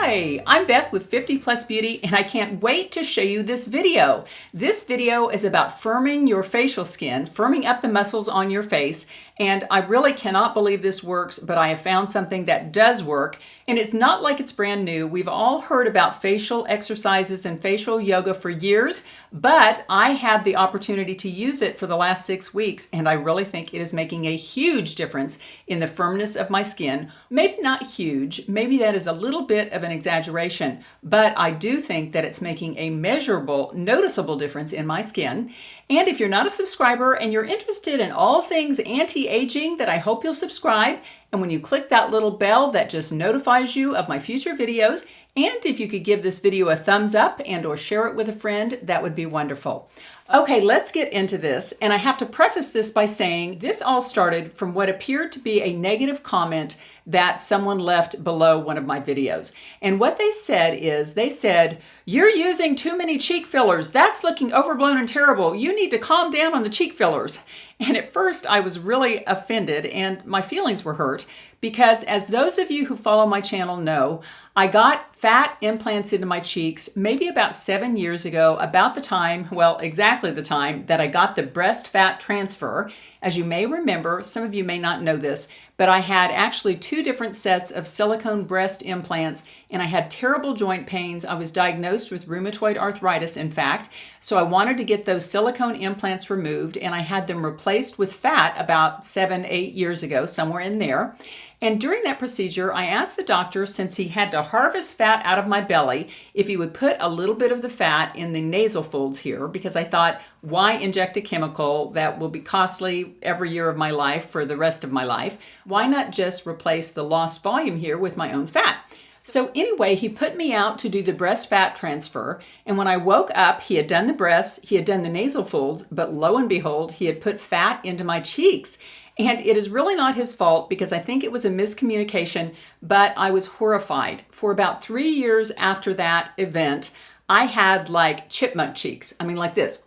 Hi, I'm Beth with 50 Plus Beauty, and I can't wait to show you this video. This video is about firming your facial skin, firming up the muscles on your face, and I really cannot believe this works, but I have found something that does work, and it's not like it's brand new. We've all heard about facial exercises and facial yoga for years, but I had the opportunity to use it for the last 6 weeks, and I really think it is making a huge difference in the firmness of my skin. Maybe not huge, maybe that is a little bit of an exaggeration, but I do think that it's making a measurable, noticeable difference in my skin. And if you're not a subscriber and you're interested in all things anti-aging, then I hope you'll subscribe. And when you click that little bell, that just notifies you of my future videos. And if you could give this video a thumbs up and or share it with a friend, that would be wonderful. Okay, let's get into this. And I have to preface this by saying this all started from what appeared to be a negative comment that someone left below one of my videos. And what they said is, they said, "You're using too many cheek fillers. That's looking overblown and terrible. You need to calm down on the cheek fillers." And at first I was really offended and my feelings were hurt because, as those of you who follow my channel know, I got fat implants into my cheeks maybe about 7 years ago, about the time, well, exactly the time that I got the breast fat transfer. As you may remember, some of you may not know this, but I had actually 2 different sets of silicone breast implants and I had terrible joint pains. I was diagnosed with rheumatoid arthritis, in fact, so I wanted to get those silicone implants removed and I had them replaced with fat about 7-8 years ago, somewhere in there. And during that procedure, I asked the doctor, since he had to harvest fat out of my belly, if he would put a little bit of the fat in the nasal folds here, because I thought, why inject a chemical that will be costly every year of my life for the rest of my life? Why not just replace the lost volume here with my own fat? So anyway, he put me out to do the breast fat transfer, and when I woke up, he had done the breasts, he had done the nasal folds, but lo and behold, he had put fat into my cheeks. And it is really not his fault because I think it was a miscommunication, but I was horrified. For about 3 years after that event, I had like chipmunk cheeks. I mean, like this.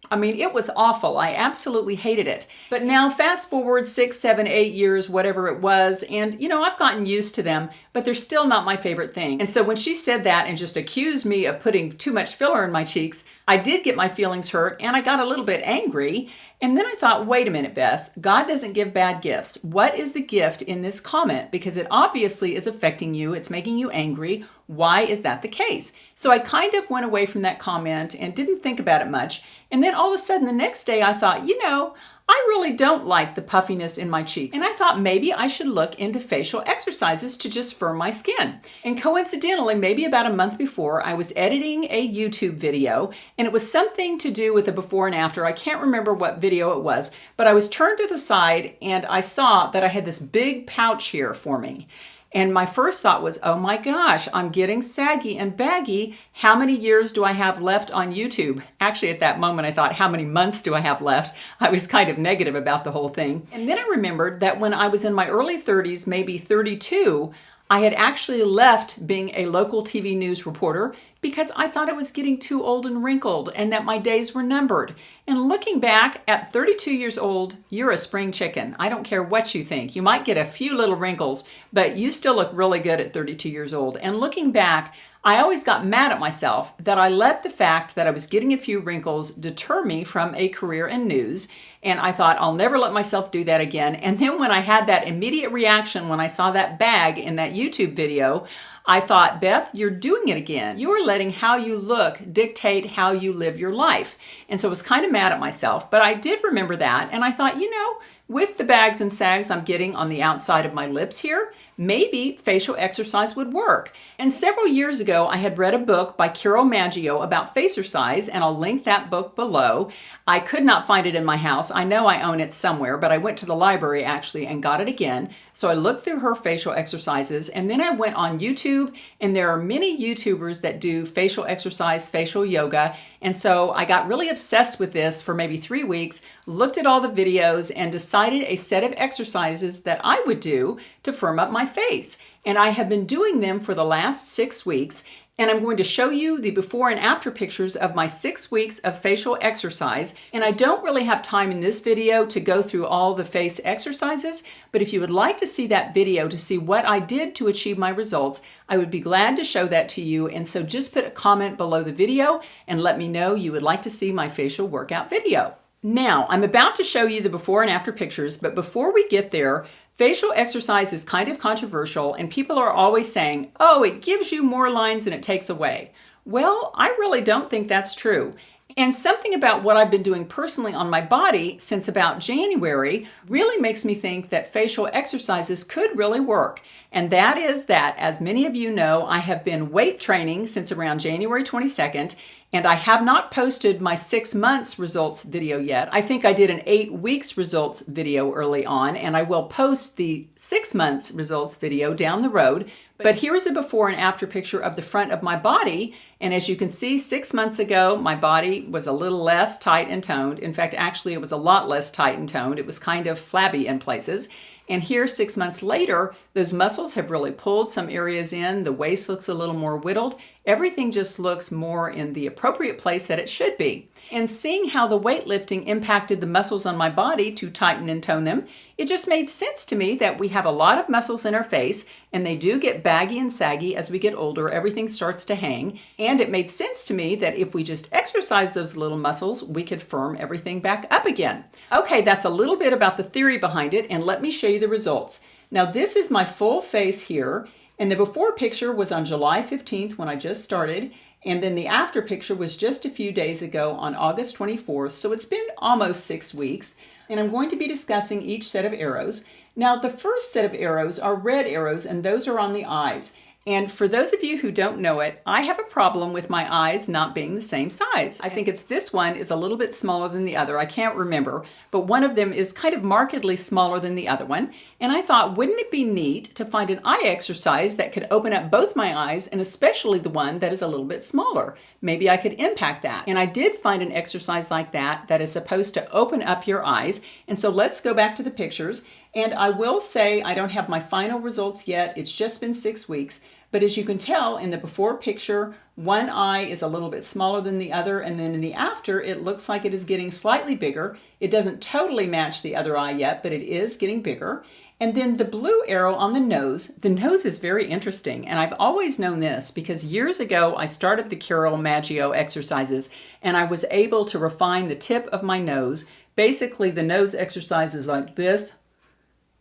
I mean, it was awful. I absolutely hated it. But now fast forward 6, 7, 8 years, whatever it was, and you know, I've gotten used to them, but they're still not my favorite thing. And so when she said that and just accused me of putting too much filler in my cheeks, I did get my feelings hurt and I got a little bit angry. And then I thought, wait a minute, Beth, God doesn't give bad gifts. What is the gift in this comment? Because it obviously is affecting you. It's making you angry. Why is that the case? So I kind of went away from that comment and didn't think about it much. And then all of a sudden the next day I thought, you know, I really don't like the puffiness in my cheeks. And I thought maybe I should look into facial exercises to just firm my skin. And coincidentally, maybe about a month before, I was editing a YouTube video and it was something to do with the before and after. I can't remember what video it was, but I was turned to the side and I saw that I had this big pouch here forming. And my first thought was, oh my gosh, I'm getting saggy and baggy. How many years do I have left on YouTube? Actually, at that moment, I thought, how many months do I have left? I was kind of negative about the whole thing. And then I remembered that when I was in my early 30s, maybe 32, I had actually left being a local TV news reporter because I thought I was getting too old and wrinkled and that my days were numbered. And looking back, at 32 years old, you're a spring chicken. I don't care what you think. You might get a few little wrinkles, but you still look really good at 32 years old. And looking back, I always got mad at myself that I let the fact that I was getting a few wrinkles deter me from a career in news. And I thought, I'll never let myself do that again. And then when I had that immediate reaction when I saw that bag in that YouTube video, I thought, Beth, you're doing it again. You are letting how you look dictate how you live your life. And so I was kind of mad at myself, but I did remember that. And I thought, you know, with the bags and sags I'm getting on the outside of my lips here, maybe facial exercise would work. And several years ago, I had read a book by Carol Maggio about facercise, and I'll link that book below. I could not find it in my house. I know I own it somewhere, but I went to the library actually and got it again. So I looked through her facial exercises, and then I went on YouTube, and there are many YouTubers that do facial exercise, facial yoga. And so I got really obsessed with this for maybe 3 weeks, looked at all the videos, and decided a set of exercises that I would do to firm up my face. And I have been doing them for the last 6 weeks. And I'm going to show you the before and after pictures of my 6 weeks of facial exercise. And I don't really have time in this video to go through all the face exercises, but if you would like to see that video to see what I did to achieve my results, I would be glad to show that to you. And so just put a comment below the video and let me know you would like to see my facial workout video. Now, I'm about to show you the before and after pictures, but before we get there, facial exercise is kind of controversial and people are always saying, oh, it gives you more lines than it takes away. Well, I really don't think that's true. And something about what I've been doing personally on my body since about January really makes me think that facial exercises could really work. And that is that, as many of you know, I have been weight training since around January 22nd, and I have not posted my 6 months results video yet. I think I did an 8 weeks results video early on, and I will post the 6 months results video down the road. But here is a before and after picture of the front of my body. And as you can see, 6 months ago, my body was a little less tight and toned. In fact, actually, it was a lot less tight and toned. It was kind of flabby in places. And here, 6 months later, those muscles have really pulled some areas in. The waist looks a little more whittled. Everything just looks more in the appropriate place that it should be. And seeing how the weightlifting impacted the muscles on my body to tighten and tone them, it just made sense to me that we have a lot of muscles in our face, and they do get baggy and saggy as we get older. Everything starts to hang. And it made sense to me that if we just exercise those little muscles, we could firm everything back up again. Okay, that's a little bit about the theory behind it, and let me show you the results. Now, this is my full face here, and the before picture was on July 15th when I just started, and then the after picture was just a few days ago on August 24th, so it's been almost 6 weeks, and I'm going to be discussing each set of arrows. Now, the first set of arrows are red arrows, and those are on the eyes. And for those of you who don't know it, I have a problem with my eyes not being the same size. I think it's this one is a little bit smaller than the other. I can't remember, but one of them is kind of markedly smaller than the other one. And I thought, wouldn't it be neat to find an eye exercise that could open up both my eyes, and especially the one that is a little bit smaller? Maybe I could impact that. And I did find an exercise like that that is supposed to open up your eyes. And so let's go back to the pictures. And I will say I don't have my final results yet. It's just been 6 weeks. But as you can tell in the before picture, one eye is a little bit smaller than the other, and then in the after, it looks like it is getting slightly bigger. It doesn't totally match the other eye yet, but it is getting bigger. And then the blue arrow on the nose is very interesting. And I've always known this because years ago, I started the Carol Maggio exercises, and I was able to refine the tip of my nose. Basically, the nose exercise is like this,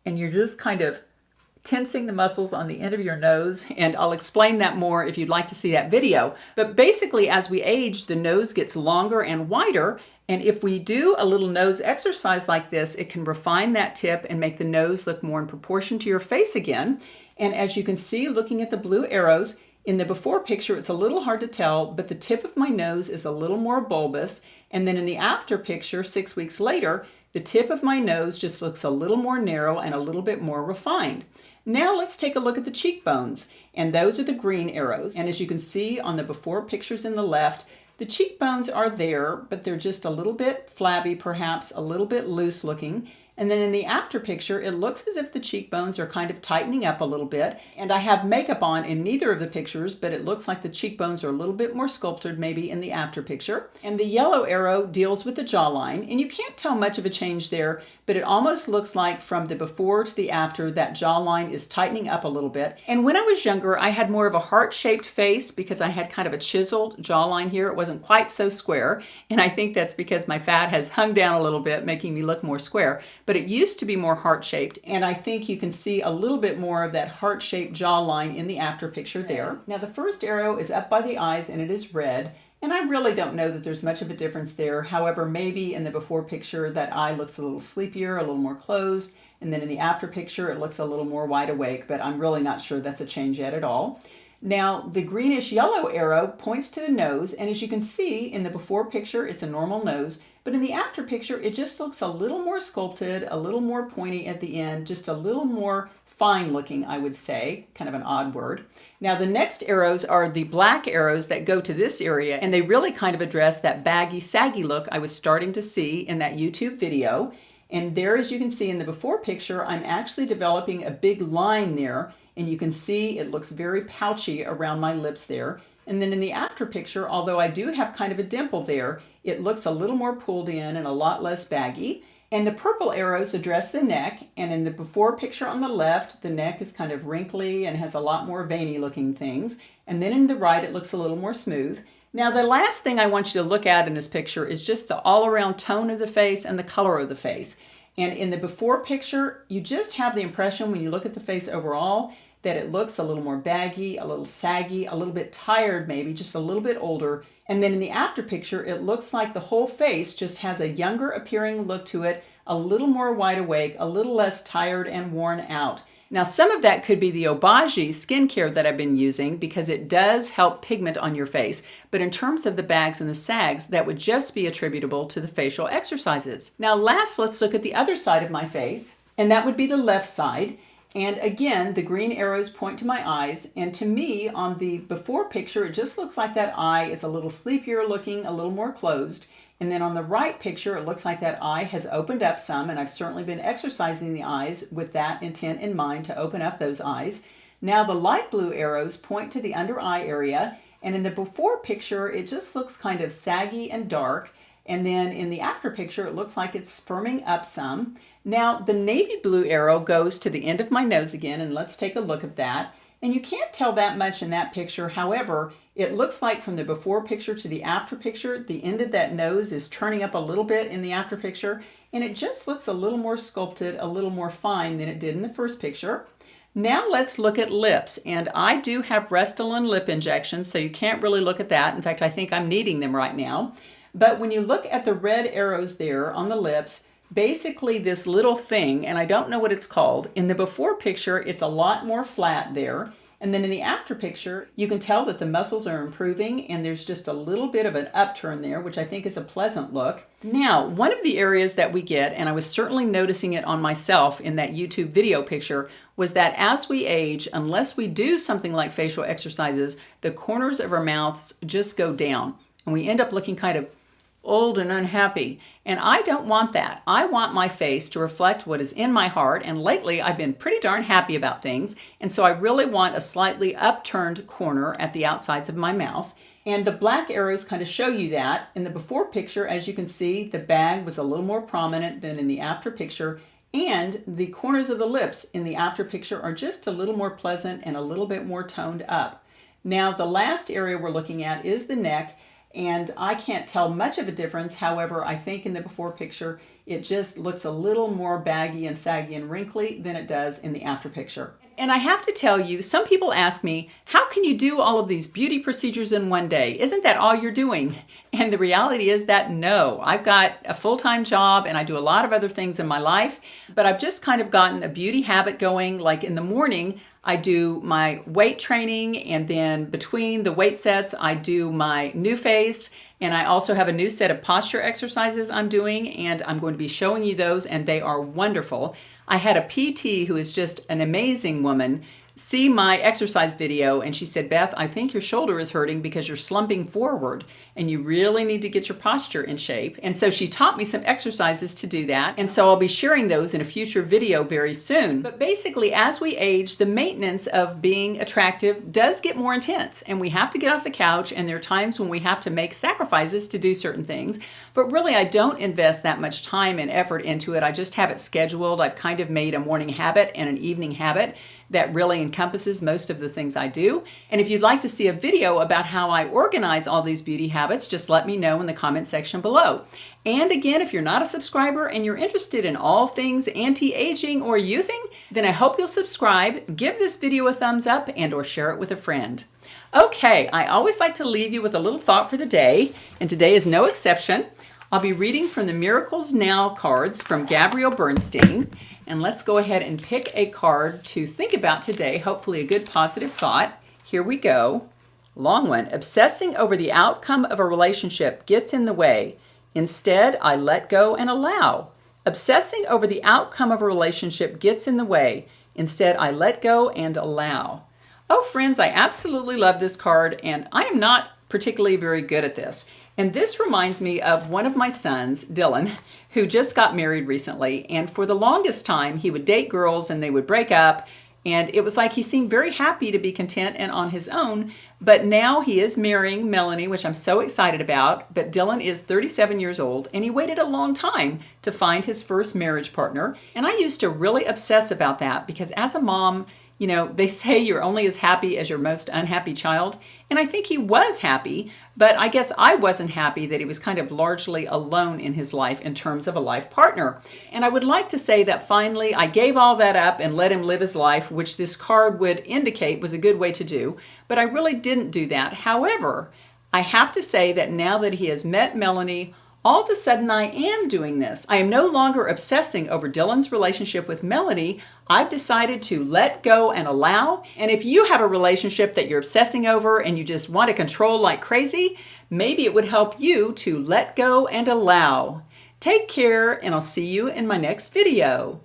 and you're just kind of tensing the muscles on the end of your nose, and I'll explain that more if you'd like to see that video. But basically, as we age, the nose gets longer and wider, and if we do a little nose exercise like this, it can refine that tip and make the nose look more in proportion to your face again. And as you can see, looking at the blue arrows, in the before picture, it's a little hard to tell, but the tip of my nose is a little more bulbous, and then in the after picture, 6 weeks later, the tip of my nose just looks a little more narrow and a little bit more refined. Now let's take a look at the cheekbones, and those are the green arrows. And as you can see on the before pictures in the left, the cheekbones are there, but they're just a little bit flabby, perhaps a little bit loose looking. And then in the after picture, it looks as if the cheekbones are kind of tightening up a little bit. And I have makeup on in neither of the pictures, but it looks like the cheekbones are a little bit more sculptured maybe in the after picture. And the yellow arrow deals with the jawline, and you can't tell much of a change there, but it almost looks like from the before to the after, that jawline is tightening up a little bit. And when I was younger, I had more of a heart-shaped face because I had kind of a chiseled jawline here. It wasn't quite so square, and I think that's because my fat has hung down a little bit, making me look more square. But it used to be more heart-shaped, and I think you can see a little bit more of that heart-shaped jawline in the after picture there. Now the first arrow is up by the eyes, and it is red. And I really don't know that there's much of a difference there. However, maybe in the before picture, that eye looks a little sleepier, a little more closed. And then in the after picture, it looks a little more wide awake, but I'm really not sure that's a change yet at all. Now, the greenish yellow arrow points to the nose. And as you can see in the before picture, it's a normal nose. But in the after picture, it just looks a little more sculpted, a little more pointy at the end, just a little more fine looking, I would say, kind of an odd word. Now the next arrows are the black arrows that go to this area, and they really kind of address that baggy, saggy look I was starting to see in that YouTube video. And there, as you can see in the before picture, I'm actually developing a big line there, and you can see it looks very pouchy around my lips there. And then in the after picture, although I do have kind of a dimple there, it looks a little more pulled in and a lot less baggy. And the purple arrows address the neck, and in the before picture on the left, the neck is kind of wrinkly and has a lot more veiny looking things. And then in the right, it looks a little more smooth. Now, the last thing I want you to look at in this picture is just the all-around tone of the face and the color of the face. And in the before picture, you just have the impression when you look at the face overall that it looks a little more baggy, a little saggy, a little bit tired maybe, just a little bit older. And then in the after picture, it looks like the whole face just has a younger appearing look to it, a little more wide awake, a little less tired and worn out. Now, some of that could be the Obagi skincare that I've been using because it does help pigment on your face. But in terms of the bags and the sags, that would just be attributable to the facial exercises. Now, last, let's look at the other side of my face, and that would be the left side. And again, the green arrows point to my eyes. And to me, on the before picture, it just looks like that eye is a little sleepier looking, a little more closed. And then on the right picture, it looks like that eye has opened up some, and I've certainly been exercising the eyes with that intent in mind to open up those eyes. Now the light blue arrows point to the under eye area, and in the before picture, it just looks kind of saggy and dark. And then in the after picture, it looks like it's firming up some. Now the navy blue arrow goes to the end of my nose again, and let's take a look at that. And you can't tell that much in that picture. However, it looks like from the before picture to the after picture, the end of that nose is turning up a little bit in the after picture, and it just looks a little more sculpted, a little more fine than it did in the first picture. Now let's look at lips, and I do have Restylane lip injections, so you can't really look at that. In fact, I think I'm needing them right now. But when you look at the red arrows there on the lips, basically this little thing, and I don't know what it's called, in the before picture, it's a lot more flat there. And then in the after picture, you can tell that the muscles are improving and there's just a little bit of an upturn there, which I think is a pleasant look. Now, one of the areas that we get, and I was certainly noticing it on myself in that YouTube video picture, was that as we age, unless we do something like facial exercises, the corners of our mouths just go down and we end up looking kind of old and unhappy. And I don't want that. I want my face to reflect what is in my heart. And lately I've been pretty darn happy about things. And so I really want a slightly upturned corner at the outsides of my mouth. And the black arrows kind of show you that. In the before picture, as you can see, the bag was a little more prominent than in the after picture. And the corners of the lips in the after picture are just a little more pleasant and a little bit more toned up. Now, the last area we're looking at is the neck. And I can't tell much of a difference. However, I think in the before picture, it just looks a little more baggy and saggy and wrinkly than it does in the after picture. And I have to tell you, some people ask me, how can you do all of these beauty procedures in one day? Isn't that all you're doing? And the reality is that no, I've got a full-time job and I do a lot of other things in my life, but I've just kind of gotten a beauty habit going. Like in the morning, I do my weight training, and then between the weight sets, I do my NuFace, and I also have a new set of posture exercises I'm doing, and I'm going to be showing you those, and they are wonderful. I had a PT who is just an amazing woman see my exercise video, and she said, Beth, I think your shoulder is hurting because you're slumping forward and you really need to get your posture in shape. And so she taught me some exercises to do that. And so I'll be sharing those in a future video very soon. But basically, as we age, the maintenance of being attractive does get more intense, and we have to get off the couch, and there are times when we have to make sacrifices to do certain things. But really, I don't invest that much time and effort into it. I just have it scheduled. I've kind of made a morning habit and an evening habit that really encompasses most of the things I do. And if you'd like to see a video about how I organize all these beauty habits, just let me know in the comment section below. And again, if you're not a subscriber and you're interested in all things anti-aging or youthing, then I hope you'll subscribe, give this video a thumbs up, and or share it with a friend. Okay, I always like to leave you with a little thought for the day, and today is no exception. I'll be reading from the Miracles Now cards from Gabrielle Bernstein. And let's go ahead and pick a card to think about today, hopefully a good positive thought. Here we go. Long one. Obsessing over the outcome of a relationship gets in the way. Instead, I let go and allow. Obsessing over the outcome of a relationship gets in the way. Instead, I let go and allow. Oh, friends, I absolutely love this card, and I am not particularly very good at this. And this reminds me of one of my sons, Dylan, who just got married recently. And for the longest time, he would date girls and they would break up. And it was like he seemed very happy to be content and on his own. But now he is marrying Melanie, which I'm so excited about. But Dylan is 37 years old, and he waited a long time to find his first marriage partner. And I used to really obsess about that because as a mom, you know, they say you're only as happy as your most unhappy child. And I think he was happy, but I guess I wasn't happy that he was kind of largely alone in his life in terms of a life partner. And I would like to say that finally I gave all that up and let him live his life, which this card would indicate was a good way to do. But I really didn't do that. However, I have to say that now that he has met Melanie, all of a sudden I am doing this. I am no longer obsessing over Dylan's relationship with Melanie. I've decided to let go and allow. And if you have a relationship that you're obsessing over and you just want to control like crazy, maybe it would help you to let go and allow. Take care, and I'll see you in my next video.